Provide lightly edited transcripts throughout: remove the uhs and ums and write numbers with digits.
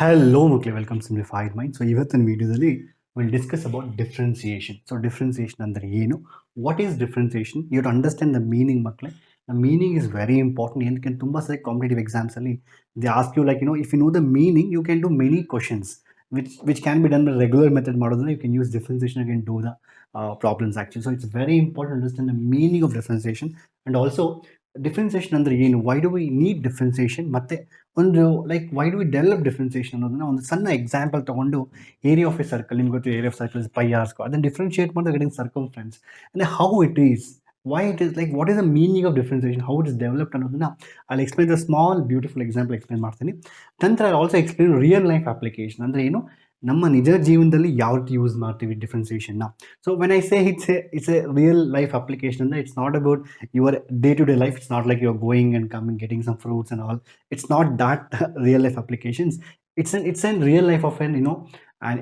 Hello, Mukle. Welcome to Simplified Mind. So, ಇವತ್ತಿನ ವಿಡಿಯೋದಲ್ಲಿ we'll discuss about differentiation. So, differentiation ಅಂದ್ರೆ ಏನು? What is differentiation? You have to understand the meaning, ಮಕ್ಕಳೇ. The meaning is very important. ಏನಕ್ಕೆ ತುಂಬ ಸರಿ competitive exams ಅಲ್ಲಿ they ask you like if you know the meaning, you can do many questions which can be done by regular method ಮಾಡೋದ್ರೆ you can use differentiation and can do the problems actually. So, it's very important to understand the meaning of differentiation and also differentiation ಅಂದ್ರೆ ಏನು, why do we need differentiation, ಮತ್ತೆ ಒಂದು like why do we develop differentiation ಅನ್ನೋದನ್ನ ಒಂದು ಸಣ್ಣ example ತಗೊಂಡು area of a circle, ನಿಮ್ಗೆ ಗೊತ್ತು area of circle is pi r square, ಅದನ್ನು ಡಿಫ್ರೆನ್ಶಿಯೇಟ್ ಮಾಡಿದ್ರೆ ಗೆಟಿಂಗ್ ಸರ್ಕಮ್ಫರೆನ್ಸ್ ಅಂದ್ರೆ how it is, why it is, like what is the meaning of differentiation, how it is developed ಅನ್ನೋದನ್ನ I'll explain the small beautiful example explain ಮಾಡ್ತೀನಿ. ನಂತರ I'll also explain real life application ಅಂದ್ರೆ ಏನು, ನಮ್ಮ ನಿಜ ಜೀವನದಲ್ಲಿ ಯಾವ ರೀತಿ ಯೂಸ್ ಮಾಡ್ತೀವಿ ಡಿಫ್ರೆನ್ಸಿಯೇಷನ್ನ. So when I say it's a real life application ಅಂದರೆ it's not about your day to day life. It's not like you are going and coming getting some fruits and all. It's not that real life applications. It's an real life of an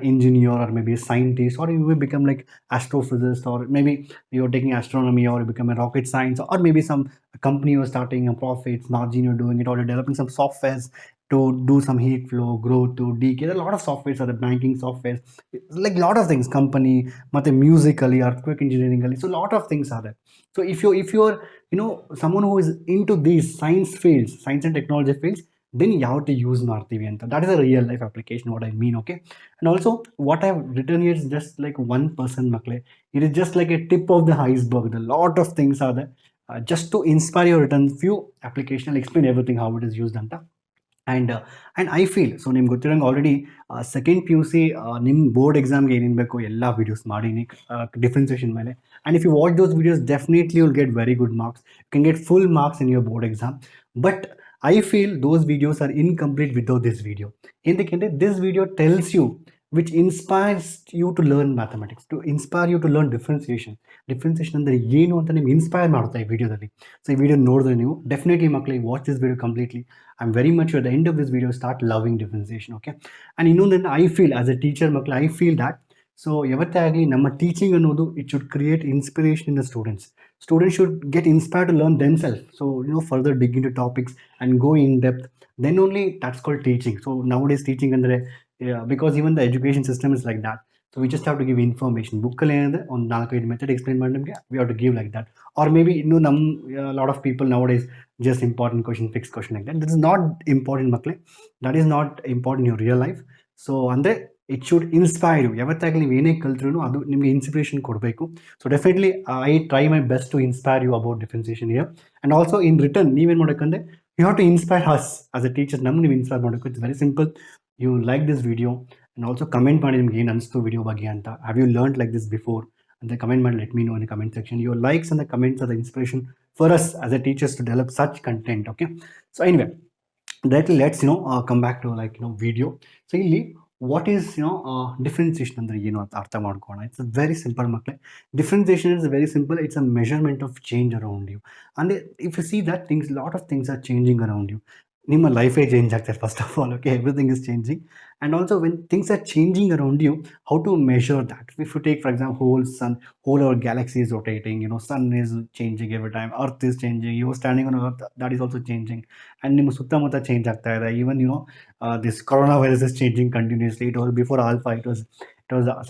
engineer or maybe a scientist, or you will become like astrophysicist, or maybe you're taking astronomy, or you become a rocket science, or maybe some company you're starting a profits margin you're doing it, or you're developing some softwares to do some heat flow, growth to decay. There are a lot of softwares, are the banking softwares, like a lot of things, company, ಮತ್ತೆ musically, earthquake engineering, so a lot of things are there. So if you're someone who is into these science fields, science and technology fields, then ಯಾವ to use ಮಾಡ್ತೀವಿ ಅಂತ, that is a real life application, what I mean. Okay, and also what I've written here is just like 1% ಮಕ್ಕಳೇ. It is just like a tip of the iceberg. A lot of things are there, just to inspire your written few application. I'll explain everything how it is used ಅಂತ. And I feel, so ನಿಮ್ಗೆ ಗೊತ್ತಿರೋಂಗೆ already second P U C ನಿಮ್ಮ board ಎಕ್ಸಾಮ್ಗೆ ಏನೇನು ಬೇಕು ಎಲ್ಲ videos ಮಾಡೀನಿ differentiation ಮೇಲೆ. And if you watch those videos, definitely will get very good marks. You can get full marks in your board exam. But I feel those videos are incomplete without this video. Indicate this video tells you, which inspires you to learn mathematics, to inspire you to learn differentiation. Differentiation ಅಂದರೆ ಏನು ಅಂತ ನಿಮ್ಗೆ inspire ಮಾಡುತ್ತೆ ಈ ವಿಡಿಯೋದಲ್ಲಿ. So ಈ video ನೋಡಿದ್ರೆ ನೀವು ಡೆಫಿನೆಟ್ಲಿ ಮಕ್ಕಳಿಗೆ watch this video completely. I am very much at the end of this video start loving differentiation. Okay, and ಇನ್ನೊಂದನ್ನು I feel as a teacher ಮಕ್ಕಳು, ಐ ಫೀಲ್ ದ್ಯಾಟ್ ಸೊ ಯಾವತ್ತೇ ಆಗಲಿ ನಮ್ಮ teaching ಅನ್ನೋದು it should create inspiration in the students. Students should get inspired to learn themselves. So, further dig into topics and go in depth. Then only that's called teaching. So, nowadays teaching, because even the education system is like that. So, we just have to give information. Book on Nalkaid method explain, we have to give like that. Or maybe, a lot of people nowadays just important question, fixed question like that. This is not important, Makle. That is not important in your real life. So, it should inspire you. ಯಾವತ್ತಾಗಲಿ ನೀವು ಏನೇ ಕಲ್ತ್ರೂ ಅದು ನಿಮಗೆ inspiration ಕೊಡಬೇಕು. So definitely I try my best to inspire you about differentiation here. And also in return ನೀವೇನು ಮಾಡೋಕ್ಕಂದ್ರೆ you have to inspire us as a teacher. ನಮ್ಗೆ ನೀವು ಇನ್ಸ್ಪೈರ್ ಮಾಡೋಕ್ಕೆ it's very simple. You like this video and also comment ಮಾಡಿ ನಿಮ್ಗೆ ಏನು ಅನಿಸ್ತು video ಬಗ್ಗೆ ಅಂತ. Have you learn like this before ಅಂತ ಕಮೆಂಟ್ ಮಾಡಿ, let me no in comment section. Your likes and the comments are the inspiration for us as a teachers to develop such content. Okay, so anyway let's come back to video. So ಇಲ್ಲಿ what is differentiation ಅಂದರೆ ಏನು ಅಂತ ಅರ್ಥ ಮಾಡ್ಕೊಳ್ಳೋಣ. It's very simple ಮಕ್ಕಳೇ. Differentiation is very simple. It's a measurement of change around you. ಅಂದರೆ if you see that things, lot of things are changing around you. ನಿಮ್ಮ ಲೈಫೇ ಚೇಂಜ್ ಆಗ್ತದೆ first of all. Okay, everything is changing. And also when things are changing around you, how to measure that? If you take for example whole our galaxy is rotating, sun is changing every time, earth is changing, you are standing on earth, that is also changing, and ನಿಮ್ಮ ಸುತ್ತಮುತ್ತ change ಆಗ್ತಾ ಇದೆ. Even this coronavirus is changing continuously. It was before alpha, it was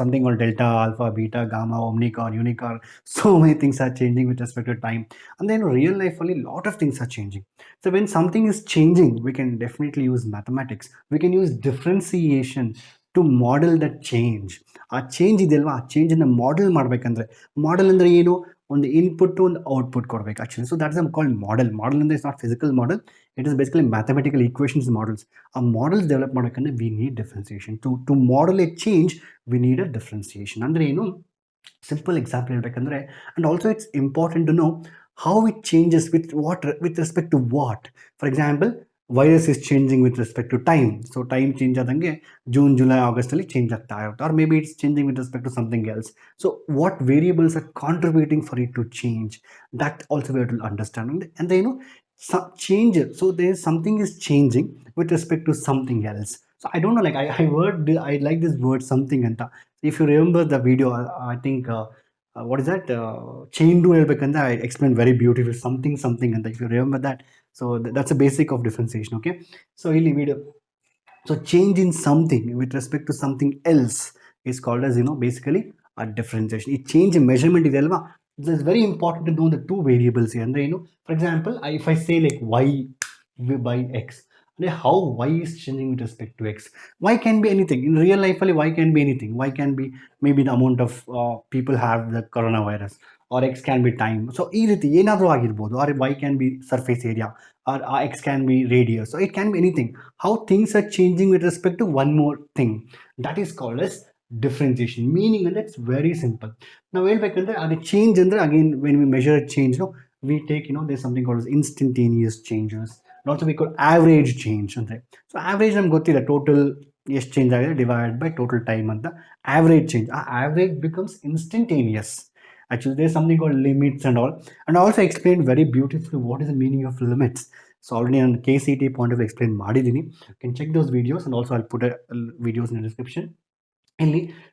something called delta, alpha, beta, gamma, omicron, unicorn. So many things are changing with respect to time. And then real life only lot of things are changing. So when something is changing, we can definitely use mathematics. We can use differentiation to model that change. ಆ change ಇದೆಯಲ್ವಾ, ಆ ಚೇಂಜನ್ನು model ಮಾಡಬೇಕಂದ್ರೆ, model ಅಂದರೆ ಏನು, ಒಂದು input ಒಂದು output ಕೊಡಬೇಕು actually. So that is called model. Model ಅಂದರೆ it's not physical model, it is basically mathematical equations models. ಆ ಮಾಡೆಲ್ಸ್ ಡೆವಲಪ್ ಮಾಡೋಕ್ಕಂದ್ರೆ we need differentiation. To model a change we need a differentiation. ಅಂದರೆ ಏನು, simple example ಹೇಳ್ಬೇಕಂದ್ರೆ, and also it's important to know how it changes with respect to what. For example, virus is changing with respect to time. So time change ಆದಂಗೆ June, July, ಆಗಸ್ಟಲ್ಲಿ change ಆಗ್ತಾ ಇರುತ್ತೆ. Or maybe it's changing with respect to something else. So what variables are contributing for it to change, that also we have to understand. ಅಂದರೆ ಏನು, change. So there is something is changing with respect to something else. So I don't know, like I like this word something anta. If you remember the video, I think what is that, chain rule helbekanda I explained very beautiful, something anta, if you remember that. So that's a basic of differentiation. Okay, so ಇಲ್ಲಿ video. So change in something with respect to something else is called as, basically a differentiation. It change in measurement is alva. It's very important to know the two variables here. And for example, if I say like y by x, and how y is changing with respect to x. Y can be anything in real life. Y can be anything. Y can be maybe the amount of people have the coronavirus, or x can be time. So ಈ ರೀತಿ ಏನಾದರೂ ಆಗಿರ್ಬೋದು, or y can be surface area, or x can be radius. So it can be anything. How things are changing with respect to one more thing, that is called as differentiation. Meaning and it's very simple. Now ಹೇಳ್ಬೇಕಂದ್ರೆ ಅದು change ಅಂದ್ರೆ again when we measure a change, we take, there's something called as instantaneous changes, and also we call average change ಅಂದ್ರೆ. So average ನಮ್ಗೆ ಗೊತ್ತಿದೆ, total ಎಷ್ಟು change ಆಗಿದೆ divided by total time ಅಂತ average change. Average becomes instantaneous. Actually there's something called limits and all, and also explained very beautifully what is the meaning of limits. So already on KCT point of view explain ಮಾಡಿದ್ದೀನಿ. You can check those videos, and also I'll put videos in the description.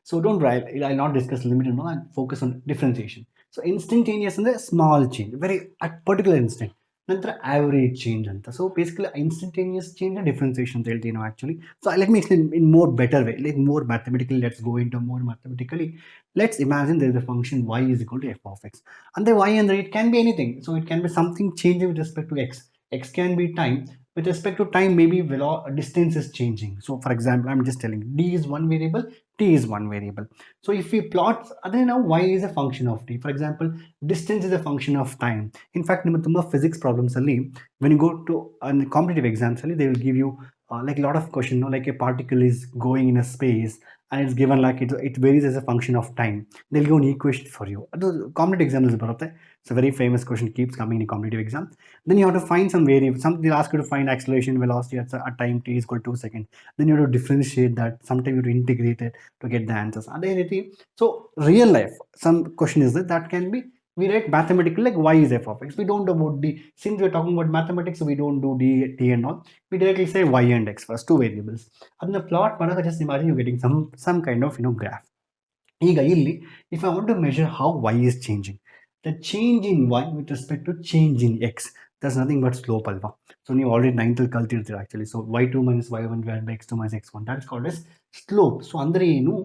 So don't worry, I'll not discuss limit and all, I'll focus on differentiation. So instantaneous and a small change, very at particular instant. Nantra average change anta. So basically instantaneous change and differentiation ಅಂತ ಹೇಳ್ತೀನಿ actually. So let me explain in more better way, like more mathematically. Let's go into more mathematically. Let's imagine there is a function y is equal to f of x, and the y and it can be anything. So it can be something changing with respect to x. X can be time. With respect to time, maybe distance is changing. So for example, I'm just telling d is one variable, t is one variable. So if we plot, then now y is a function of t. For example, distance is a function of time. In fact, ನಿಮ್ಮ ತುಂಬ physics problems ಅಲ್ಲಿ, when you go to competitive exams ಅಲ್ಲಿ, they will give you like a lot of question, like a particle is going in a space, and it's given like it varies as a function of time. They'll give an equation for you. ಅದು competitive exams ಬರುತ್ತೆ. It's a very famous question, keeps coming in competitive exam. Then you have to find some variable. They'll ask you to find acceleration, velocity at a time t is equal to 2 seconds. Then you have to differentiate that. Sometimes you have to integrate it to get the answers. So real life, some question is that can be, we write mathematically like y is f of x. We don't do about d. Since we're talking about mathematics, so we don't do d, t and all. We directly say y and x first, two variables. And the plot, just imagine you're getting some kind of graph. ಈಗ ಇಲ್ಲಿ, if I want to measure how y is changing, the change in y with respect to change in x, that's nothing but slope alva. So ನೀವು already 9th ಅಲ್ಲಿ ಕಲ್ತಿರ್ತೀರ actually. So y2 minus y1 divided by x2 minus x1, that is called as slope. So ಅಂದ್ರೆ ಏನು,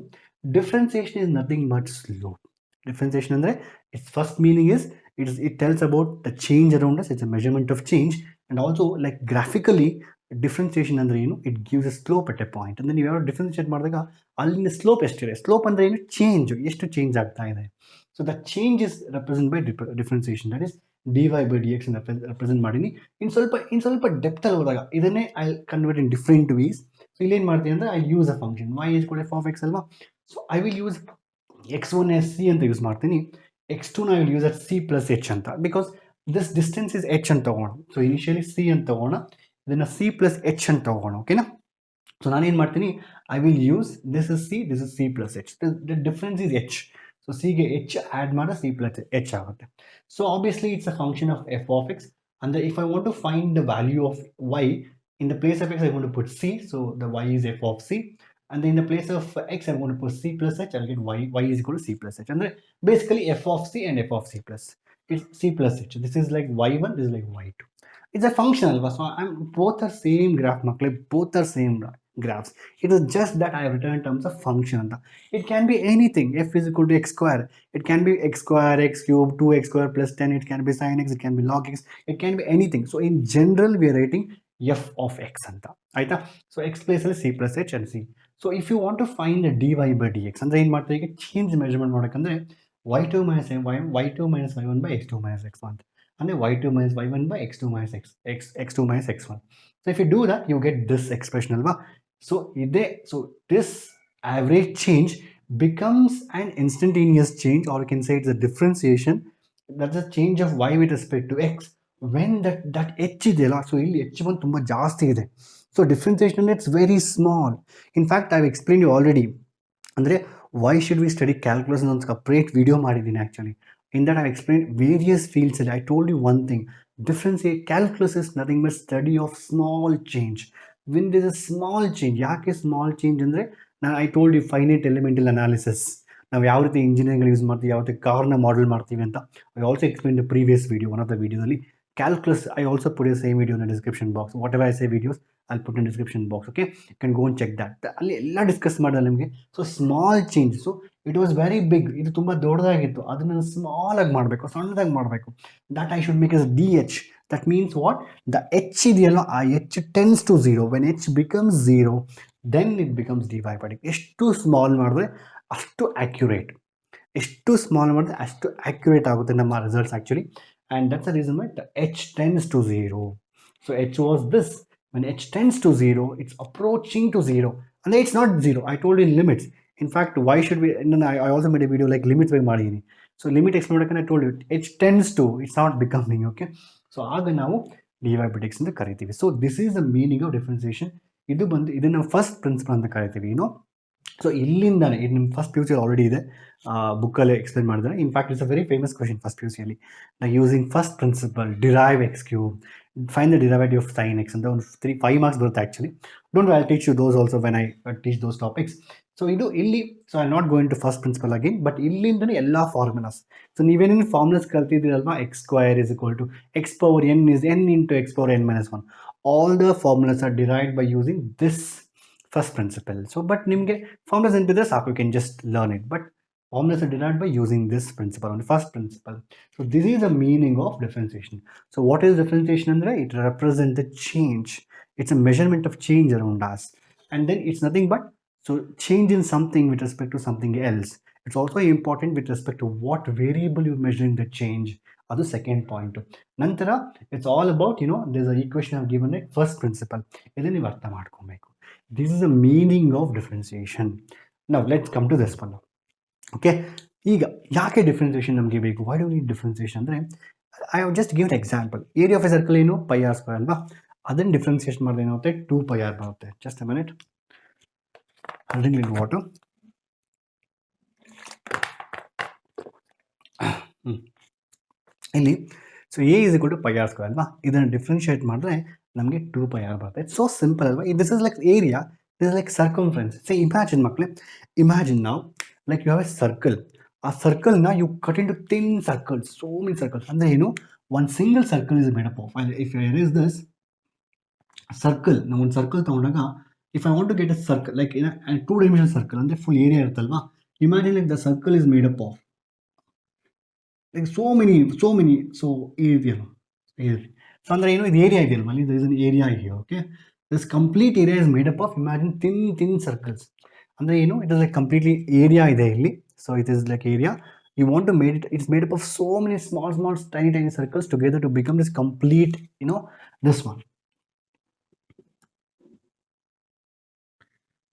differentiation is nothing but slope. Differentiation andre, its first meaning is it tells about the change around us. It's a measurement of change. And also like graphically, differentiation ಅಂದ್ರೆ ಏನು, it gives a slope at a point. And then ನೀವು ಯಾರು differentiate ಮಾಡಿದಾಗ ಅಲ್ಲಿನ slope ಎಷ್ಟಿದೆ. Slope ಅಂದ್ರೆ ಏನು, change, ಎಷ್ಟು ಚೇಂಜ್ ಆಗ್ತಾ ಇದೆ. So the change is represent by differentiation, that is dy by dx represent ಮಾಡೀನಿ. ಇನ್ ಸ್ವಲ್ಪ ಡೆಪ್ತ್ ಅಲ್ಲಿ ಹೋದಾಗ ಇದನ್ನೇ I convert in different ways. So ಇಲ್ಲೇನು ಮಾಡ್ತೀನಿ ಅಂದ್ರೆ I use a function y is equal to f of x ಅಲ್ವಾ. So I will use x1 as c ಅಂತ ಯೂಸ್ ಮಾಡ್ತೀನಿ, x2 ನ I will use at c plus h ಅಂತ, because this distance is h ಅಂತ ತಗೋಣ. So initially c ಅಂತ ತಗೋಣ, ಇದನ್ನ c plus h ಅಂತ ತಗೋಣ, ಓಕೆನಾ. ಸೊ ನಾನೇನು ಮಾಡ್ತೀನಿ, I will use this is c plus h. The difference is h. So c ಗೆ h add ಮಾಡಿದ್ರೆ c plus h ಆಗುತ್ತೆ. So obviously it's a function of f of x, and if I want to find the value of y, in the place of x I want to put c, so the y is f of c, and then in the place of x I'm going to put c plus h. I'll get y is equal to c plus h, and basically f of c and f of c plus, it's c plus h. This is like y1, this is like y2. It's a function alva. So both are same graph, both are same graphs. It is just that I have written in terms of function. It can be anything. F is equal to x square. It can be x square, x cube, 2x square plus 10. It can be sin x, it can be log x, it can be anything. So in general we are writing f of x anta. Aita? So x place c plus h and c. So if you want to find the dy by dx, ಅಂದ್ರೆ ಏನು ಮಾಡ್ತೀವಿ, ಈಗ change measurement ಮಾಡಕಂದ್ರೆ y2 minus y1 by x2 minus x1, and then y2 minus y1 by x2 minus x2 minus x1. So if you do that, you get this expression alva. So this average change becomes an instantaneous change, or you can say it's a differentiation. That's a change of y with respect to x when that h ಇದೆಯಲ್ಲ, so ಇಲ್ಲಿ h ಬಂದು ತುಂಬ ಜಾಸ್ತಿ ಇದೆ. So differentiation it's very small. In fact I have explain you already. ಅಂದರೆ why should we study calculus ಅಂತ ಒಂದು separate video ಮಾಡಿದ್ದೀನಿ actually. In that I've explained various fields, and I told you one thing, differentiate calculus is nothing but study of small change. When there's a small change, ಯಾಕೆ small change ಅಂದರೆ, I told you finite elemental analysis, ನಾವು ಯಾವ ರೀತಿ engineering use ಮಾಡ್ತೀವಿ, ಯಾವ ರೀತಿ ಕಾರ್ನ model ಮಾಡ್ತೀವಿ ಅಂತ I also explain the previous video, one of the ವಿಡಿಯೋದಲ್ಲಿ. Calculus, I also put the same video in the description box. Whatever I say videos, I'll put in description box. Okay, you can go and check that. ಅಲ್ಲಿ ಎಲ್ಲ discuss ಮಾಡಿದ್ರೆ ನಿಮಗೆ. So small change. So it was very big, ಇದು ತುಂಬ ದೊಡ್ಡದಾಗಿತ್ತು, ಅದನ್ನು small ಆಗಿ ಮಾಡಬೇಕು, ಸಣ್ಣದಾಗಿ ಮಾಡಬೇಕು. That I should make as d h. That means what, the h ಇದೆಯಲ್ಲ, ಆ h tends to zero. When h becomes zero, then it becomes d y by d. ಎಷ್ಟು ಸ್ಮಾಲ್ ಮಾಡಿದ್ರೆ ಅಷ್ಟು ಆ್ಯಕ್ಯುರೇಟ್, ಎಷ್ಟು ಸ್ಮಾಲ್ ಮಾಡಿದ್ರೆ ಅಷ್ಟು ಆ್ಯಕ್ಯುರೇಟ್ ಆಗುತ್ತೆ ನಮ್ಮ results actually. And that's the reason why the h tends to zero. So h was this. When h tends to 0, it's approaching to 0. And then it's not 0. I told you in limits. In fact, why should we? And then I also made a video like limits by Marini. So limit x and I told you h tends to, it's not becoming. Okay. So ಆಗ ನಾವು dy by dx ಅಂತ ಕರಿತೀವಿ. So this is the meaning of differentiation. ಇದನ್ನ first principle ಅಂತ ಕರಿತೀವಿ. So ಇಲ್ಲಿಂದಾನೆ ಇದು ನಿಮ್ಮ first P U C already ಇದೆ, ಬುಕ್ಕಲ್ಲಿ ಎಕ್ಸ್ಪ್ಲೇನ್ ಮಾಡಿದ್ದಾರೆ. In fact it's a very famous question first P U ಸಿಯಲ್ಲಿ. Using first principle derive x cube, find the derivative of sine x ಅಂತ ಒಂದು 5 ಮಾರ್ಕ್ಸ್ ಬರುತ್ತೆ actually. Don't I teach you those also when I teach those topics. So ಇದು ಇಲ್ಲಿ, so I not going to first principal again, but ಇಲ್ಲಿಂದನೇ ಎಲ್ಲ formulas. So ನೀವೇನೇನು formulas ಕಲ್ತಿದ್ದೀರಲ್ವಾ, x square is equal to x power n is n into x power n minus 1. All the formulas are derived by using this first principle. So but nimge formulas into this app, you can just learn it, but formulas are derived by using this principle, on the first principle. So this is the meaning of differentiation. So what is differentiation andre? It represents the change. It's a measurement of change around us, and then it's nothing but so change in something with respect to something else. It's also important with respect to what variable you're measuring the change. That's the second point. Nantara, it's all about, there's an equation I've given it, first principle. Idenne ನೀವು ಅರ್ಥ ಮಾಡ್ಕೊಬೇಕು. This is the meaning of differentiation. Now let's come to this one. Okay, ಈಗ ಯಾಕೆ differentiation ನಮಗೆ ಬೇಕು? Why do need differentiation ಅಂದರೆ, I have just give example. Area of a circle ಏನು? Pi r square ಅಲ್ವಾ? ಅದನ್ನು ಡಿಫ್ರೆನ್ಸಿಯೇಷನ್ ಮಾಡಿದ್ರೆ ಏನಾಗುತ್ತೆ? 2 ಪೈ ಆರ್ ಬರುತ್ತೆ. Just a minute, drink little water. ಇಲ್ಲಿ so A is equal to pi r square ಅಲ್ವಾ? ಇದನ್ನು ಡಿಫ್ರೆನ್ಷಿಯೇಟ್ ಮಾಡಿದ್ರೆ ನಮಗೆ 2 ಪೈ ಆರ್ ಬರುತ್ತೆ. ಇಟ್ಸ್ ಸೋ ಸಿಂಪಲ್ ಅಲ್ವಾ? This is like area, this is like circumference. Say imagine ಮಕ್ಕಳೇ, imagine ನಾವು like you have a circle. ಆ ಸರ್ಕಲ್ನ you cut into thin circles, so many circles. ಅಂದರೆ ಏನು? One single circle is made up of, if you is this circle, ನಾವು ಒಂದು circle ತೊಗೊಂಡಾಗ, if I want to get a circle like in 2 dimension circle ಅಂದರೆ full area ಇರುತ್ತಲ್ವಾ? Imagine like the circle is made up of like so many, so ಇದೆಯಲ್ಲ, so ಅಂದರೆ ಏನು? ಇದು area ಇದೆಯಲ್ವ, ಅಲ್ಲಿ there is an area here. Okay, this complete area is made up of, imagine thin circles. ಅಂದರೆ ಏನು? it is like completely area ಇದೆ ಇಲ್ಲಿ. So it is like area, you want to make it, it's made up of so many small tiny circles together to become this complete, this one.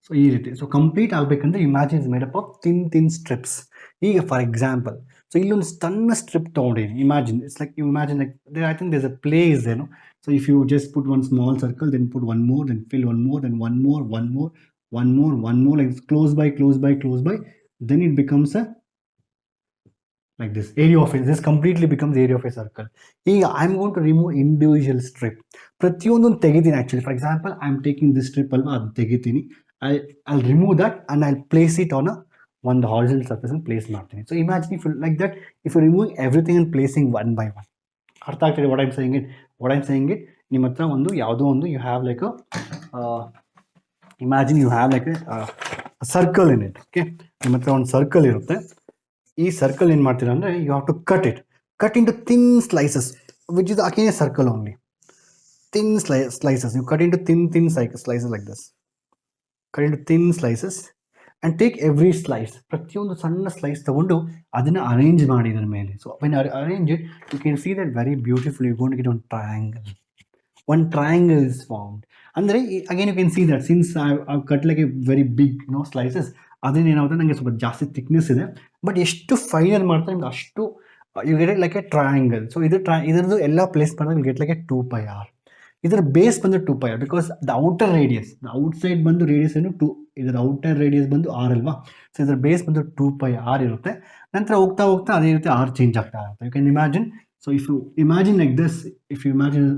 So ಈ ರೀತಿ, so complete ಆಗಬೇಕಂದ್ರೆ imagine is made up of thin strips. ಈಗ for example, so ಇಲ್ಲೊಂದು ಸಣ್ಣ strip ತೊಗೊಂಡಿದ್ದೀನಿ. Imagine it's like, imagine like I think there's a play is ಏನು. So if you just put one small circle, then put one more, then fill one more, then one more, like close by, then it becomes a like this area of it. This completely becomes area of a circle. ಈಗ I am going to remove individual strip. ಪ್ರತಿಯೊಂದನ್ನು ತೆಗಿತೀನಿ actually. For example, I am taking this strip ಅಲ್ವಾ, ಅದು ತೆಗಿತೀನಿ. I'll remove that and I'll place it on one horizontal surface and place ಮಾಡ್ತೀನಿ. So imagine if you like that, if you're removing everything and placing one by one. ಅರ್ಥ ಆಗ್ತದೆ what I'm saying it? ನಿಮ್ಮ ಹತ್ರ ಒಂದು ಯಾವುದೋ ಒಂದು you have like a imagine you have like a circle in it. Okay, ನಿಮ್ಮ ಹತ್ರ ಒಂದು ಸರ್ಕಲ್ ಇರುತ್ತೆ. ಈ ಸರ್ಕಲ್ ಏನು ಮಾಡ್ತೀರಾ ಅಂದರೆ, you have to cut into thin slices, which is again a circle only. Thin slices. You cut into thin slices like this. Cut into thin slices and take every slice. ಪ್ರತಿಯೊಂದು ಸಣ್ಣ slice ತಗೊಂಡು ಅದನ್ನು arrange ಮಾಡಿ ಇದರ ಮೇಲೆ. So when you arrange it, you can see that very beautifully you're going to get one triangle. One triangle is formed. ಅಂದರೆ again you can see that since I've cut like a very big slices, ಅದೇನು ಏನಾಗುತ್ತೆ, ನನಗೆ ಸ್ವಲ್ಪ ಜಾಸ್ತಿ thickness ಇದೆ. But ಎಷ್ಟು final ಮಾಡ್ತಾರೆ ನಿಮ್ಗೆ ಅಷ್ಟು you get like a triangle. So ಇದರದ್ದು ಎಲ್ಲ ಪ್ಲೇಸ್ ಮಾಡಿದಾಗ you get like a 2 pi r. ಇದರ ಬೇಸ್ ಬಂದು 2 pi r, because the outer radius, outside ಬಂದು ರೇಡಿಯಸ್ ಏನು 2, ಇದರ ಔಟರ್ ರೇಡಿಯಸ್ ಬಂದು ಆರ್ ಅಲ್ವಾ. ಸೊ ಇದರ ಬೇಸ್ ಬಂದು 2 ಪೈ ಆರ್ ಇರುತ್ತೆ. ನಂತರ ಹೋಗ್ತಾ ಅದೇ ರೀತಿ ಆರ್ ಚೇಂಜ್ ಆಗ್ತಾ ಇರುತ್ತೆ. You can imagine. So if you imagine like this, if you imagine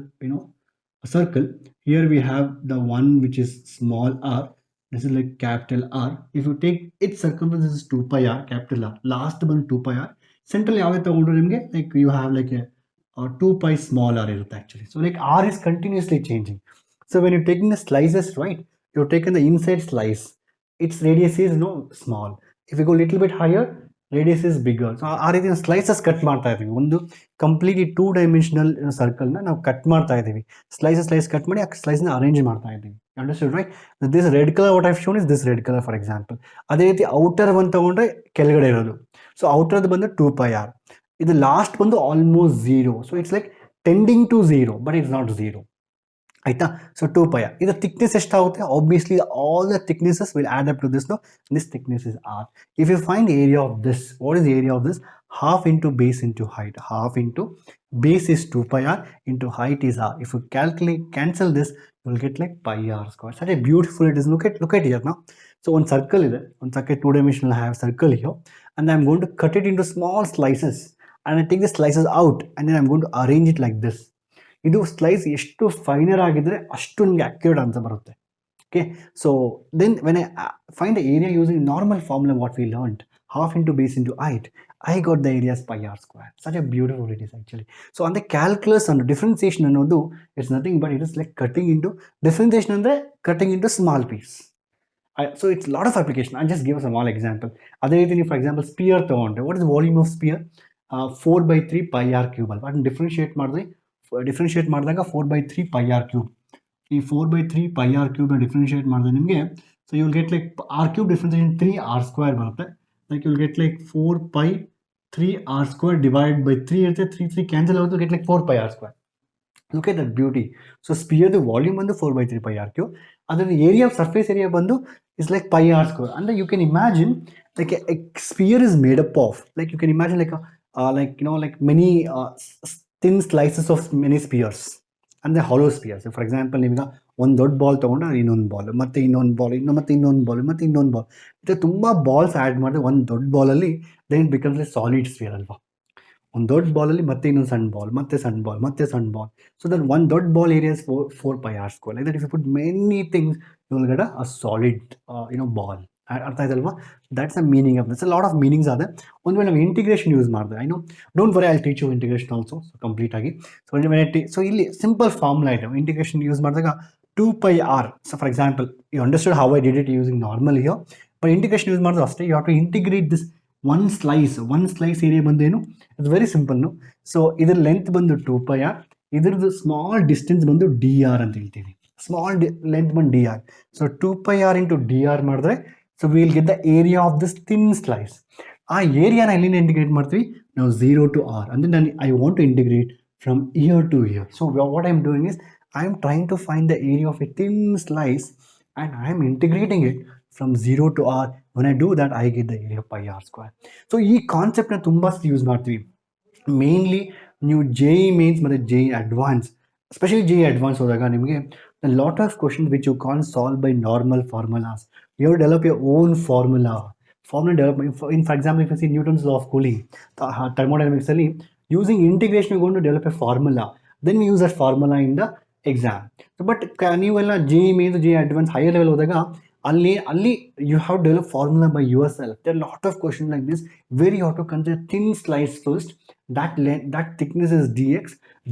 a circle, here we have the one which is small r, this is like capital R. If you take its circumference is 2 pi r, capital R, last ಬಂದು 2 pi r, central ಯಾವ್ದು ತಗೊಂಡ್ರು ನಿಮಗೆ like you have like a 2 pi small r ಇರುತ್ತೆ actually. So like r is continuously changing. So when you're taking the slices, right, you're taking the inside slice, its radius is small. If you go a little bit higher, radius is bigger. So ಆ ರೀತಿ slices cut ಮಾಡ್ತಾ ಇದೀವಿ. ಒಂದು completely 2 dimensional ಸರ್ಕಲ್ನ ನಾವು cut ಮಾಡ್ತಾ ಇದೀವಿ. Slice cut ಮಾಡಿ ಆ ಸ್ಲೈಸ್ನ ಅರೇಂಜ್ ಮಾಡ್ತಾ ಇದೀವಿ. Understood right? This red colour what I've shown is this red colour for example. ಅದೇ ರೀತಿ ಔಟರ್ ಒಂದು ತಗೊಂಡ್ರೆ ಕೆಳಗಡೆ ಇರೋದು. ಸೊ ಔಟರ್ದು ಬಂದು 2πr. ಇದು ಲಾಸ್ಟ್ ಬಂದು almost 0. So it's like tending to 0, but it's not 0. ಆಯ್ತಾ? So 2πr. ಇದರ thickness ಎಷ್ಟಾಗುತ್ತೆ? Obviously all the thicknesses will add up to this. No, this thickness is r. If you find the area of this, what is the area of this? Half into base into height. Half into base is 2πr into height is r. If you cancel this, you will get like pi r square. Such a beautiful it is. Look at here now. So one circle is there. One circle 2 dimensional. I have circle here, and I'm going to cut it into small slices, and I take the slices out, and then I'm going to arrange it like this. ಇದು slice ಎಷ್ಟು finer ಆಗಿದ್ರೆ ಅಷ್ಟು ನಿಮಗೆ accurate ಅಂತ ಬರುತ್ತೆ. Okay, so then when I find the area using normal formula what we learned, half into base into height, I got the area as pi r square. Such a beautiful it is actually. So on the calculus and differentiation ಅನ್ನೋದು it's nothing but it is like cutting into differentiation ಅಂದ್ರೆ cutting into small piece. So it's a lot of application. I'll just give a small example. ಅದೇ ರೀತಿ ನೀವು for example spear ತಗೊಂಡ್ರೆ, what is volume of sphere? 4/3 pi r cube ಅಲ್ವಾ? ಅದನ್ನು differentiate ಮಾಡಿದಾಗ 4/3 pi r cube. ಈ 4/3 pi r cube differentiate ಮಾಡಿದ್ರೆ ನಿಮಗೆ, so you will get like r cube differentiation 3r square ಬರುತ್ತೆ. Like you will get like 4π3r square divided by 3 ಇರುತ್ತೆ. 3 cancel ಆಗುತ್ತೆ, get like 4 pi r square. Look at that beauty. So sphere the volume ಬಂದು 4/3 pi r cube. ಅದರ area of surface area ಬಂದು is like pi r square. And you can imagine like a sphere is made up of, like you can imagine like like many thin slices of many spheres, and the hollow spheres. For example, ನಿಮಗೆ ಒಂದು ದೊಡ್ಡ ball ತಗೊಂಡ್ರೆ ಇನ್ನೊಂದು ball, ಮತ್ತೆ ಇನ್ನೊಂದು ball, ಮತ್ತೆ ಇನ್ನೊಂದು ball, ಮತ್ತೆ ಇನ್ನೊಂದು ಬಾಲ್, ಇದು ತುಂಬ ಬಾಲ್ಸ್ ಆ್ಯಡ್ ಮಾಡಿದ್ರೆ ಒಂದು ದೊಡ್ಡ ಬಾಲಲ್ಲಿ then it becomes a solid sphere ಅಲ್ವಾ? ಒಂದು ದೊಡ್ಡ ಬಾಲಲ್ಲಿ ಮತ್ತೆ ಇನ್ನೊಂದು ಸಣ್ಣ ಬಾಲ್, ಮತ್ತೆ ಸಣ್ಣ ಬಾಲ್, ಮತ್ತೆ ಸಣ್ಣ ಬಾಲ್. ಸೊ ದಟ್ ಒನ್ ದೊಡ್ಡ ball area is 4 pi r square. Like that if you put many things, you will get a solid ball. ಅರ್ಥ ಆಯ್ತಲ್ವಾ? That's a meaning of this. Lot of meanings ಅದೇ. ಒಂದು ವೇಳೆ ನಾವು integration use ಮಾಡಿದ್ರೆ, I know, don't worry, I teach you integration also complete ಆಗಿ. So ಇಲ್ಲಿ simple formula ಇದೆ. ಇಂಟಿಗ್ರೇಷನ್ ಯೂಸ್ ಮಾಡಿದಾಗ 2πr. So for example, you understood how I did it using normal here. But integration use ಮಾಡಿದ್ರೆ ಅಷ್ಟೇ, you have to integrate this one slice area ಬಂದು ಏನು, it's very simple. So ಇದ್ರ length ಬಂದು 2πr, ಇದ್ರದ್ದು small distance ಬಂದು dr ಅಂತ ಹೇಳ್ತೀವಿ. ಸ್ಮಾಲ್ ಲೆಂತ್ ಬಂದು dr. So 2πr into dr ಮಾಡಿದ್ರೆ, so will get the area of this thin slice. ಆ ಏರಿಯಾನ ಎಲ್ಲಿಂದ ಇಂಟಿಗ್ರೇಟ್ ಮಾಡ್ತೀವಿ ನಾವು? 0 to r. ಅಂದರೆ ನಾನು I want to integrate from here to here. So what I am doing is I am trying to find the area of a thin slice and I am integrating it from 0 to r. When I do that, I get the area of pi r square. So ಈ ಕಾನ್ಸೆಪ್ಟ್ನ ತುಂಬ use ಮಾಡ್ತೀವಿ. Mainly ನೀವು JEE mains ಮತ್ತು JEE advance, especially JEE advance ಹೋದಾಗ ನಿಮಗೆ lot of questions which you can solve by normal formulas. You have develop your own formula development. For example, if you see Newton's law of cooling, ಥರ್ಮೋಡೈನಮಿಕ್ಸಲ್ಲಿ using integration you gone to develop a formula, then you use that formula in the exam. But ನೀವೆಲ್ಲ JEE mains, JEE advance higher level ಹೋದಾಗ ಅಲ್ಲಿ you have to develop formula by yourself. There are a lot of questions like this where you have to consider thin slice first, that thickness is dx,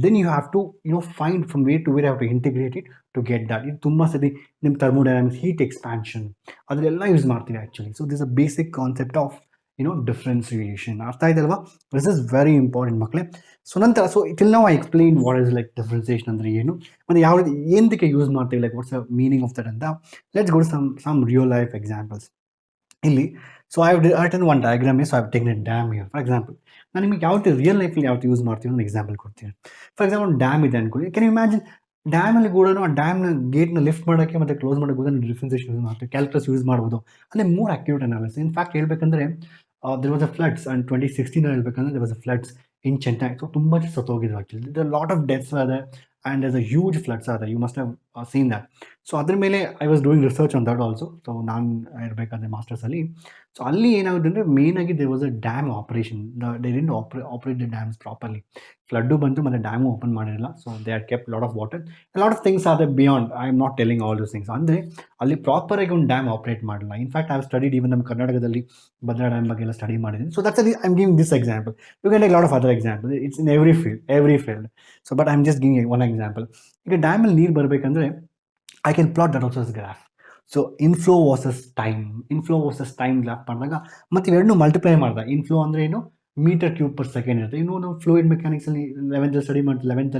then you have to find from where to where you have to integrate it to get that. ಇದು ತುಂಬ ಸತಿ ನಿಮ್ಮ thermodynamics, heat expansion ಅದನ್ನೆಲ್ಲ use ಮಾಡ್ತೀವಿ actually. So this a basic concept of differentiation. ಅರ್ಥ ಆಯ್ತಲ್ವಾ? This is very important ಮಕ್ಕಳೇ. So ನಂತರ, ಸೊ ಟಿಲ್ ನಾವು I explain what is like differentiation ಅಂದರೆ ಏನು, ಮತ್ತು ಯಾವ ರೀತಿ ಏನಕ್ಕೆ ಯೂಸ್ ಮಾಡ್ತೀವಿ, like what's the meaning of that ಅಂತ. Let's go to some real life examples. ಇಲ್ಲಿ so I have written one diagram, so I have taken a dam here. For example, ನಾನು ನಿಮಗೆ ಯಾವ ರಿಯಲ್ ಲೈಫಲ್ಲಿ ಯಾವ ಯೂಸ್ ಮಾಡ್ತೀವಿ ಒಂದು ಎಕ್ಸಾಂಪಲ್ ಕೊಡ್ತೀನಿ. ಫಾರ್ ಎಕ್ಸಾಂಪಲ್, ಡ್ಯಾಮ್ ಇದೆ ಅನ್ಕೊಳ್ಳಿ. ಕ್ಯಾನ್ ಯು ಇಮ್ಯಾಜಿನ್ ಡ್ಯಾಮಲ್ಲಿ ಕೂಡ ಆ ಡ್ಯಾಮ್ನ ಗೇಟ್ನ ಲಿಫ್ಟ್ ಮಾಡೋಕ್ಕೆ ಮತ್ತು ಕ್ಲೋಸ್ ಮಾಡೋಕ್ಕೆ ಕೂಡ ಡಿಫ್ರೆನ್ಸಿಯೇಷನ್ ಯೂಸ್ ಮಾಡ್ತೀವಿ, ಕ್ಯಾಲ್ಕುಲಸ್ ಯೂಸ್ ಮಾಡ್ಬೋದು. ಅಲ್ಲೇ more accurate analysis. In fact ಹೇಳ್ಬೇಕಂದ್ರೆ, there was a floods, and 2016 ಹೇಳ್ಬೇಕಂದ್ರೆ there was a floods in Chennai. So ತುಂಬ ಜನ ಸತ್ತೋಗಿದ್ರು actually. there are a lot of deaths are there, and there's a huge floods are there. You must have seen that. So ಅದ್ರ ಮೇಲೆ I was doing research on that also. So ನಾನು ಇರಬೇಕಾದ್ರೆ ಮಾಸ್ಟರ್ಸಲ್ಲಿ, so ಅಲ್ಲಿ ಏನಾಗುತ್ತೆ ಅಂದರೆ ಮೇಯ್ನಾಗಿ there was a dam operation. They didn't operate the dams properly. Flood ಬಂತು ಮತ್ತು ಡ್ಯಾಮು ಓಪನ್ ಮಾಡಿರಲಿಲ್ಲ. So they had kept lot of water. Lot of things are the beyond, I am not telling all those things. ಅಂದರೆ ಅಲ್ಲಿ ಪ್ರಾಪರಾಗಿ ಒಂದು dam operate ಮಾಡಲ್ಲ. In fact I have studied even ನಮ್ಮ ಕರ್ನಾಟಕದಲ್ಲಿ ಭದ್ರಾ ಡ್ಯಾಮ್ ಬಗ್ಗೆ ಎಲ್ಲ ಸ್ಟಡಿ ಮಾಡಿದ್ದೀನಿ. So that's I am giving this example. You can take lot of other example. It's in every field. So but I am just giving one example. ಈಗ ಡ್ಯಾಮಲ್ಲಿ ನೀರು ಬರಬೇಕಂದ್ರೆ I can plot that also as graph. So inflow versus time graph ಮಾಡಿದಾಗ ಮತ್ತೆ ಇವೆರಡನ್ನೂ multiply ಮಾಡಿದಾಗ inflow ಅಂದರೆ ಏನು ಮೀಟರ್ ಕ್ಯೂಬ್ ಪರ್ ಸೆಕೆಂಡ್ ಇರುತ್ತೆ. ನಾವು ಫ್ಲೂಯಿಡ್ ಮೆಕ್ಯಾನಿಕ್ಸಲ್ಲಿ 11th ಸ್ಟಡಿ ಮಾಡ್ತೀವಿ. 11th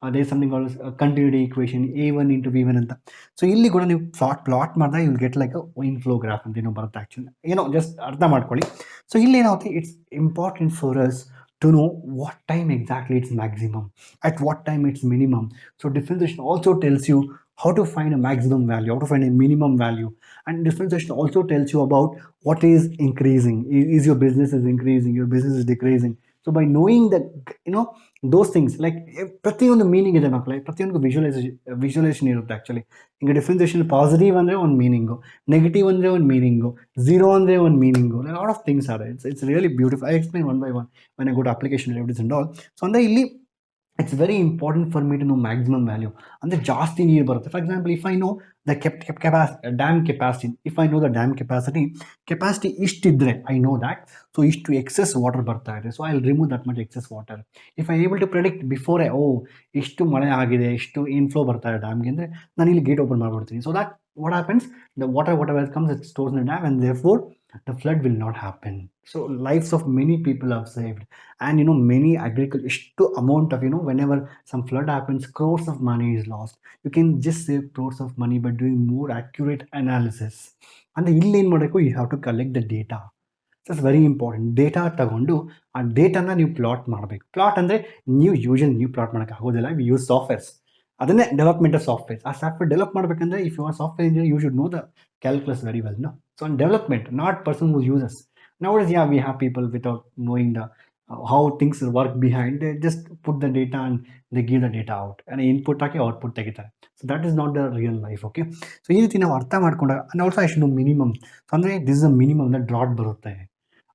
ಅದೇ something all continuity equation A1 × V1 ಅಂತ. ಸೊ ಇಲ್ಲಿ ಕೂಡ ನೀವು ಪ್ಲಾಟ್ ಮಾಡಿದಾಗ you get like inflow graph ಅಂತ ಏನೋ ಬರುತ್ತೆ. ಆ್ಯಕ್ಚುಲಿ ಜಸ್ಟ್ ಅರ್ಥ ಮಾಡ್ಕೊಳ್ಳಿ. ಸೊ ಇಲ್ಲಿ ಏನಾಗುತ್ತೆ, it's important for us to know what time exactly it's maximum, at what time it's minimum. So differentiation also tells you how to find a maximum value, how to find a minimum value, and differentiation also tells you about what is increasing. Is your business is increasing, your business is decreasing. So by knowing that, those things, like ಪ್ರತಿಯೊಂದು meaning ಇದೆ ಮಕ್ಕಳೇ, ಪ್ರತಿಯೊಂದು visualisation ಇರುತ್ತೆ. Actually ಈಗ differentiation positive ಅಂದರೆ ಒಂದು meaning, negative ಅಂದರೆ ಒಂದು ಮೀನಿಂಗು, ಝೀರೋ ಅಂದರೆ ಒಂದು meaning, lot of things are. It's really beautiful. I explain one by one when I go to application levels and all. So ಅಂದರೆ ಇಲ್ಲಿ it's very important for me to know maximum value. ಅಂದರೆ ಜಾಸ್ತಿ ನೀರು ಬರುತ್ತೆ. For example, if I know the dam capacity, if I know the dam capacity ಇಷ್ಟಿದ್ರೆ I know that, so ಇಷ್ಟು excess water ಬರ್ತಾ ಇದೆ, so I will remove that much excess water. If I able to predict before ಇಷ್ಟು ಮಳೆ ಆಗಿದೆ, ಇಷ್ಟು inflow ಬರ್ತಾ ಇದೆ ಡ್ಯಾಮ್ಗೆ ಅಂದರೆ ನಾನು ಇಲ್ಲಿ ಗೇಟ್ ಓಪನ್ ಮಾಡಿಬಿಡ್ತೀನಿ. So that what happens, the water whatever comes, it stores in the dam, and therefore the flood will not happen. So lives of many people are saved, and many agriculture ishtu amount of whenever some flood happens, crores of money is lost. You can just save crores of money by doing more accurate analysis. And ಇಲ್ಲಿ ಏನು ಮಾಡಬೇಕು, you have to collect the data. It's very important. Data ತಗೊಂಡು ಆ ಡೇಟಾನ ನೀವು plot ಮಾಡಬೇಕು. Plot ಅಂದರೆ ನೀವು plot ಮಾಡೋಕ್ಕೆ ಆಗೋದಿಲ್ಲ. ವಿ ಯೂಸ್ ಸಾಫ್ಟ್ವೇರ್ಸ್, ಅದನ್ನೇ ಡೆವಲಪ್ಮೆಂಟ್ ಆಫ್ ಸಾಫ್ಟ್ವೇರ್ಸ್. ಆ ಸಾಫ್ಟ್ವೇರ್ ಡೆವಲಪ್ ಮಾಡಬೇಕಂದ್ರೆ if you are software engineer, you should know the calculus very well. So development, not person who uses. Nowadays, we have people without knowing the how things work behind. They just put the data and they give the data out, and input ಹಾಕಿ output ತೆಗಿತಾರೆ. So that is not the real life. Okay, so ಈ ರೀತಿ ನಾವು ಅರ್ಥ ಮಾಡ್ಕೊಂಡಾಗ, and also I should know minimum. So ಅಂದರೆ this is a minimum. The dot ಬರುತ್ತೆ,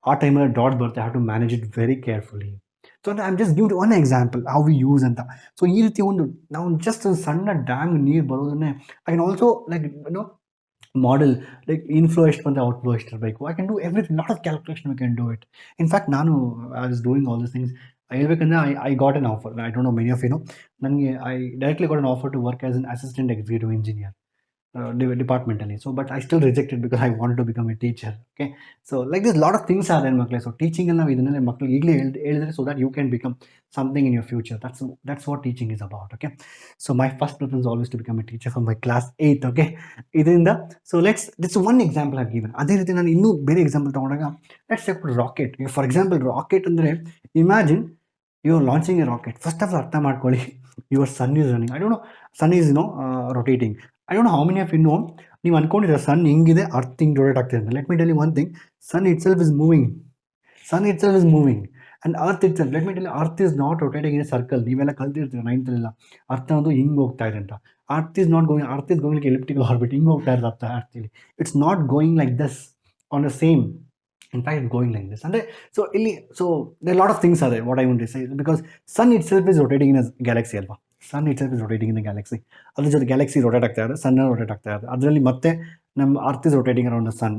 ಆ ಟೈಮಲ್ಲಿ ಡಾಟ್ ಬರುತ್ತೆ. Have to manage it very carefully. So I am just give one example how we use ಅಂತ. ಸೊ ಈ ರೀತಿ ನಾವು just ಒಂದು ಸಣ್ಣ ಡ್ಯಾಮ್ ನೀರು ಬರೋದನ್ನೇ I can also model, like inflow ಎಷ್ಟು ಬಂದರೆ ಔಟ್ಫ್ಲೋ ಎಷ್ಟು ಇರಬೇಕು. I can do everything, lot of calculation we can do it. In fact ನಾನು I was doing all this things. ಹೇಳ್ಬೇಕಂದ್ರೆ I got an offer. I don't know many of ನನಗೆ I directly got an offer to work as an assistant executive engineer ಡಿಪಾರ್ಟ್ಮೆಂಟಲ್ಲಿ. So but I still rejected because I want to become a teacher. Okay, so like this lot of things R there ಮಕ್ಕಳೇ. So ಟೀಚಿಂಗಲ್ಲಿ ನಾವು ಇದನ್ನೆಲ್ಲ ಮಕ್ಕಳಿಗೆ ಈಗಲೇ ಹೇಳಿದ್ರೆ, so that you can become something in your future. That's what teaching is about. Okay, so my first preference is always to become a teacher from my class 8th. Okay, ಇದರಿಂದ so this one example I've given. ಅದೇ ರೀತಿ ನಾನು ಇನ್ನೂ ಬೇರೆ example ತಗೊಂಡಾಗ, let's take rocket. For example, rocket ಅಂದರೆ, imagine you are launching a rocket. First of all ಅರ್ಥ ಮಾಡ್ಕೊಳ್ಳಿ, your sun is running. I don't know, sun is rotating. I don't know how many of ನೀವು ಅನ್ಕೊಂಡಿದ್ದೀರ sun ಹಿಂಗಿದೆ, earth ಹಿಂಗೆ rotate ಆಗ್ತಿದೆ ಅಂತ. Let me tell you one thing, sun itself is moving. And earth itself, let me tell you, earth is not rotating in a circle. ನೀವೆಲ್ಲ ಕಲ್ತಿರ್ತೀರ 9th ಅಲ್ಲೆಲ್ಲ, ಅರ್ಥ ಅನ್ನೋದು ಹಿಂಗೆ ಹೋಗ್ತಾ ಇದೆ ಅಂತ. earth is going like elliptical orbit, ಹಿಂಗೆ ಹೋಗ್ತಾ ಇರೋದು ಅರ್ಥ. actually it's not going like this on the same. In fact, it's going like this. And so there are a lot of things are there, what I want to say, because sun itself is rotating in a galaxy alva. Sun itself is rotating in the galaxy. ಅದ್ರ ಜೊತೆ Galaxy rotate ಆಗ್ತಾ ಇದೆ, ಸನ್ rotate ಆಗ್ತಾ ಇದೆ. ಅದರಲ್ಲಿ ಮತ್ತೆ ನಮ್ಮ earth is rotating around the sun,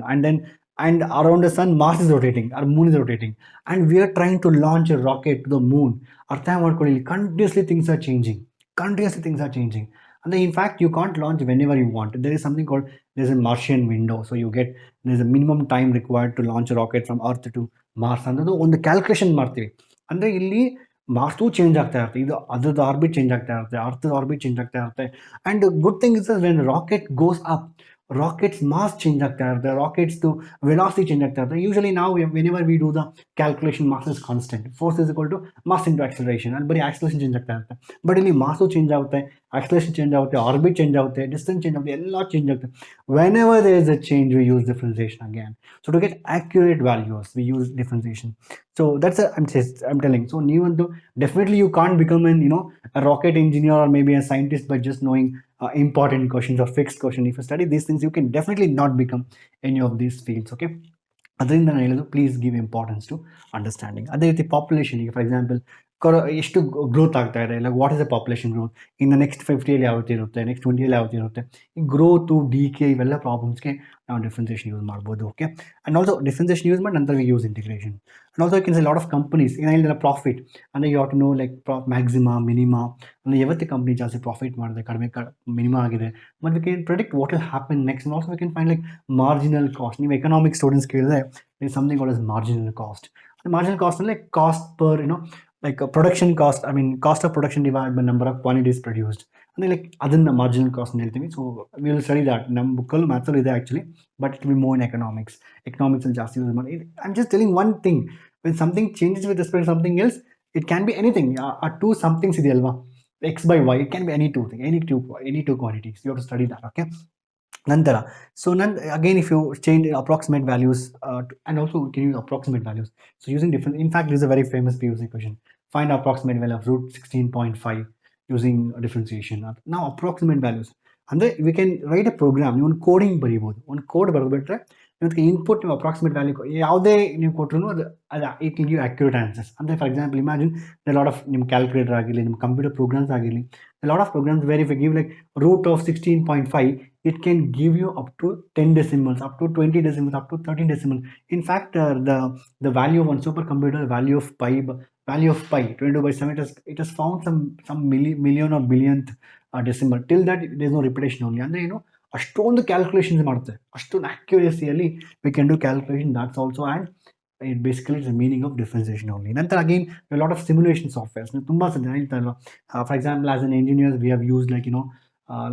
and around the sun, Mars is rotating, our moon is rotating, and we are trying to launch a rocket to the moon. ಅರ್ಥ ಮಾಡ್ಕೊಳ್ಳಿ, continuously things are changing. And in fact, you can't launch whenever you want. There is something called, there's a Martian window. So there's a minimum time required to launch a rocket from Earth to Mars. ಅನ್ನೋದು ಒಂದು calculation ಮಾಡ್ತೀವಿ. ಅಂದರೆ ಇಲ್ಲಿ Mars change ಆಗ್ತಾ ಇರುತ್ತೆ, ಇದು ಅದ್ರದ್ದು orbit change ಆಗ್ತಾ ಇರುತ್ತೆ, ಅರ್ಥದ ಆರ್ಬಿಟ್ ಚೇಂಜ್ ಆಗ್ತಾ ಇರುತ್ತೆ. And good thing is when rocket goes up, rockets mass change ಆಗ್ತಾ ಇರುತ್ತೆ, ರಾಕೆಟ್ಸ್ದು ವೆಲಾಸಿಟಿ ಚೇಂಜ್ ಆಗ್ತಾ ಇರುತ್ತೆ. ಯೂಶಲಿ ನಾವು whenever we do the calculation, mass is constant, force is equal to mass into acceleration. ಅಲ್ಲಿ ಬರೀ ಆಕ್ಸಲರೇಷನ್ ಚೇಂಜ್ ಆಗ್ತಾ ಇರುತ್ತೆ. ಬಟ್ ಇಲ್ಲಿ ಮಾಸು ಚೇಂಜ್ ಆಗುತ್ತೆ, ಆಕ್ಸಲರೇಷನ್ ಚೇಂಜ್ ಆಗುತ್ತೆ, ಆರ್ಬಿಟ್ ಚೇಂಜ್ ಆಗುತ್ತೆ, ಡಿಸ್ಟೆನ್ಸ್ ಚೇಂಜ್ ಆಗುತ್ತೆ, ಎಲ್ಲ ಚೇಂಜ್ ಆಗುತ್ತೆ. Whenever there is a change, we use differentiation again. So to get accurate values, we use differentiation. So that's I'm telling. So ನೀವಂತೂ definitely you can't become a rocket engineer or maybe a scientist by just knowing important questions or fixed question. If you study these things, you can definitely not become any of these fields. Okay, ಅದರಿಂದ ನಾನು ಹೇಳೋದು, please give importance to understanding. ಅದೇ ರೀತಿ population, ಈಗ for example ಎಷ್ಟು growth ಆಗ್ತಾ ಇದೆ, like what is the population growth ಇನ್ನು ನೆಕ್ಸ್ಟ್ 50 ಯಾವತ್ತಿರುತ್ತೆ, ನೆಕ್ಸ್ಟ್ 20 ಯಾವತ್ತಿರುತ್ತೆ, ಈ ಗ್ರೋತು ಡಿ ಕೆ ಇವೆಲ್ಲ ಪ್ರಾಬ್ಲಮ್ಸ್ಗೆ ನಾವು ಡಿಫ್ರೆನ್ಸಿಯೇಷನ್ ಯೂಸ್ ಮಾಡ್ಬೋದು. Okay, and also differentiation use ಮಾಡಿ ನಂತರ use integration. And also can say lot of companies ಏನಿಲ್ಲ ಪ್ರಾಫಿಟ್ ಅಂದರೆ you have to know like maxima minima ಅಂದರೆ ಯಾವತ್ತು ಕಂಪ್ನಿ ಜಾಸ್ತಿ ಪ್ರಾಫಿಟ್ ಮಾಡಿದೆ, ಕಡಿಮೆ ಮಿನಿಮಾ ಆಗಿದೆ, ಮತ್ತು we can predict what will happen next. Also we can find like marginal cost. ನೀವು ಎಕನಾಮಿಕ್ ಸ್ಟೂಡೆಂಟ್ಸ್ ಕೇಳಿದ್ರೆ something called as marginal cost. Marginal cost ಅಂದರೆ cost per like a production cost, I mean cost of production divided by number of quantities produced, ಅಂದರೆ like ಅದನ್ನು marginal cost ಅಂತ ಹೇಳ್ತೀವಿ. So we will study that. ನಮ್ಮ ಬುಕ್ಕಲ್ಲೂ ಮ್ಯಾಥ್ಸಲ್ಲೂ ಇದೆ actually, but it will more in ಎಕನಾಮಿಕ್ಸಲ್ಲಿ ಜಾಸ್ತಿ ಯೂಸ್ ಮಾಡಿ. I am just telling one thing, when something changes with respect something else, it can be anything. ಆ ಟೂ ಸಮಥಿಂಗ್ಸ್ ಇದೆಯಲ್ವಾ, X by Y, it can be any two thing, any two quantities. You have to study that. Okay, ನಂತರ so again if you change approximate values and also we can use approximate values. So using different, in fact this is a very famous PUC question, find approximate value of root 16.5 using differentiation. Now approximate values ಅಂದರೆ we can write a program, ನೀವು ಒಂದು coding ಬರೀಬೋದು, ಒಂದು code ಬರೆದ್ಬಿಟ್ರೆ ಇವತ್ತಿಗೆ input ನೀವು approximate value ಯಾವುದೇ ನೀವು ಕೊಟ್ಟರು ಅದು it will give accurate answers. ಅಂದರೆ for example imagine lot of ನಿಮ್ಮ ಕ್ಯಾಲ್ಕುಲೇಟರ್ ಆಗಿರಲಿ, ನಿಮ್ಮ ಕಂಪ್ಯೂಟರ್ ಪ್ರೋಗ್ರಾಮ್ಸ್ ಆಗಿರಲಿ, lot of programs very if give like root of 16.5, it can give you up to 10 decimals, up to 20 decimals, up to 13 decimals. In fact, the value of one supercomputer, value of pi 22/7, it has found some million or billionth decimal. Till that there is no repetition only. And ಅಷ್ಟೊಂದು calculations ಮಾಡುತ್ತೆ, ಅಷ್ಟೊಂದು ಅಕ್ಯುರೇಸಿಯಲ್ಲಿ we can do calculation. That's also and it basically is the meaning of differentiation only. Nantar again a lot of simulation softwares ತುಂಬಾ ಸರಿ ಹೇಳ್ತಾ ಇಲ್ವಾ. For example, as an engineers we have used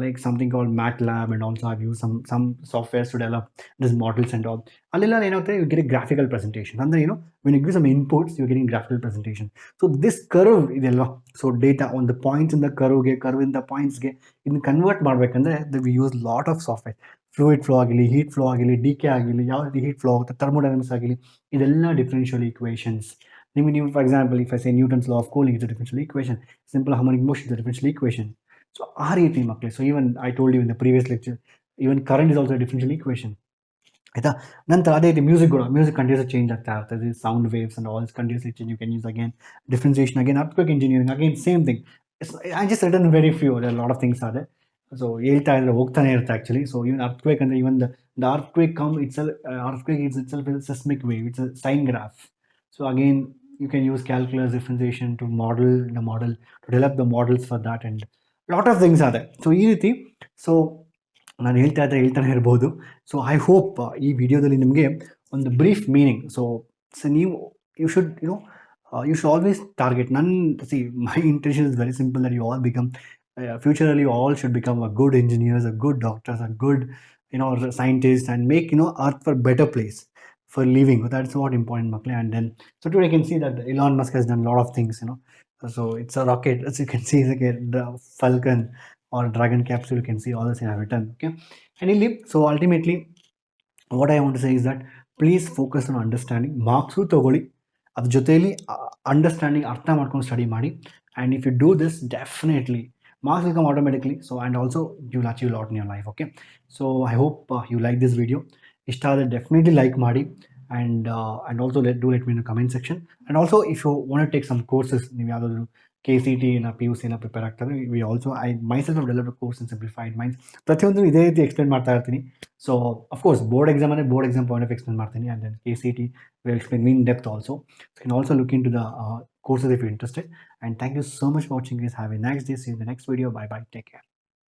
like something called MATLAB, and also I've used some softwares to develop these models and all. Allella enagutte, you get a graphical presentation. Andre when you give some inputs you're getting graphical presentation. So this curve idella, so data on the points in the curve in the points ge in convert ಮಾಡಬೇಕಂದ್ರೆ we use lot of software. Fluid flow ಆಗಲಿ, heat flow ಆಗಲಿ, decay ಆಗಲಿ, ಯಾವ ರೀತಿ heat flow ಆಗುತ್ತೆ, thermodynamics ಆಗಲಿ, ಇದೆಲ್ಲ differential equations. ನೀವು for example if I say Newton's law of cooling is a differential equation, simple harmonic motion is a differential equation. So ಆ ರೀತಿ ಮಕ್ಕಳೇ, so even I told you in the previous lecture, even current is also differential equation. ಆಯಿತಾ, ನಂತರ ಅದೇ ರೀತಿ music continuous change ಆಗ್ತಾ ಇರ್ತದೆ, sound waves and all continuously change. You can use again differentiation, again earthquake engineering, again same thing. I just written very few, lot of things are. So ಹೇಳ್ತಾ ಇದ್ರೆ ಹೋಗ್ತಾನೆ ಇರುತ್ತೆ ಆ್ಯಕ್ಚುಲಿ. ಸೊ ಇವನ್ earthquake ಅಂದರೆ ಇವನ್ the earthquake is itself a seismic wave, it's a sine graph. So again you can use calculus differentiation to to develop the models for that, and lot of things are there. So ಈ ರೀತಿ so ನಾನು ಹೇಳ್ತಾನೆ ಇರ್ಬೋದು. So I hope ಈ ವಿಡಿಯೋದಲ್ಲಿ ನಿಮಗೆ ಒಂದು brief meaning. So ನೀವು you should always target my intention is very simple, that you all become futurally you all should become a good engineers, a good doctors, a good scientists, and make earth for better place for living. That's what important, makle. And then so today I can see that Elon Musk has done a lot of things, so it's a rocket, as you can see, like the Falcon or Dragon capsule, you can see all this in have written. Okay, and so ultimately what I want to say is that please focus on understanding. Marks ತಗೊಳ್ಳಿ, ಅದ್ರ ಜೊತೆಯಲ್ಲಿ understanding, ಅರ್ಥ ಮಾಡ್ಕೊಂಡು study ಮಾಡಿ. and if you do this, definitely marks will come automatically. So and also you'll achieve a lot in your life. Okay, so I hope you like this video. Ishta ಆದರೆ definitely like ಮಾಡಿ, and also let me in the comment section. And also if you want to take some courses, ನೀವು ಯಾವುದಾದ್ರು KCT ನ PUC ನ prepare ಆಗ್ತಾರೆ, I myself have developed a course in Simplified Minds. ಪ್ರತಿಯೊಂದು ಇದೇ ರೀತಿ explain ಮಾಡ್ತಾ ಇರ್ತೀನಿ. So of course board exam point of explain ಮಾಡ್ತೀನಿ, and then KCT will explain in depth also. So you can also look into the courses if you're interested. And thank you so much for watching, guys. Have a nice day. See you in the next video. Bye bye, take care.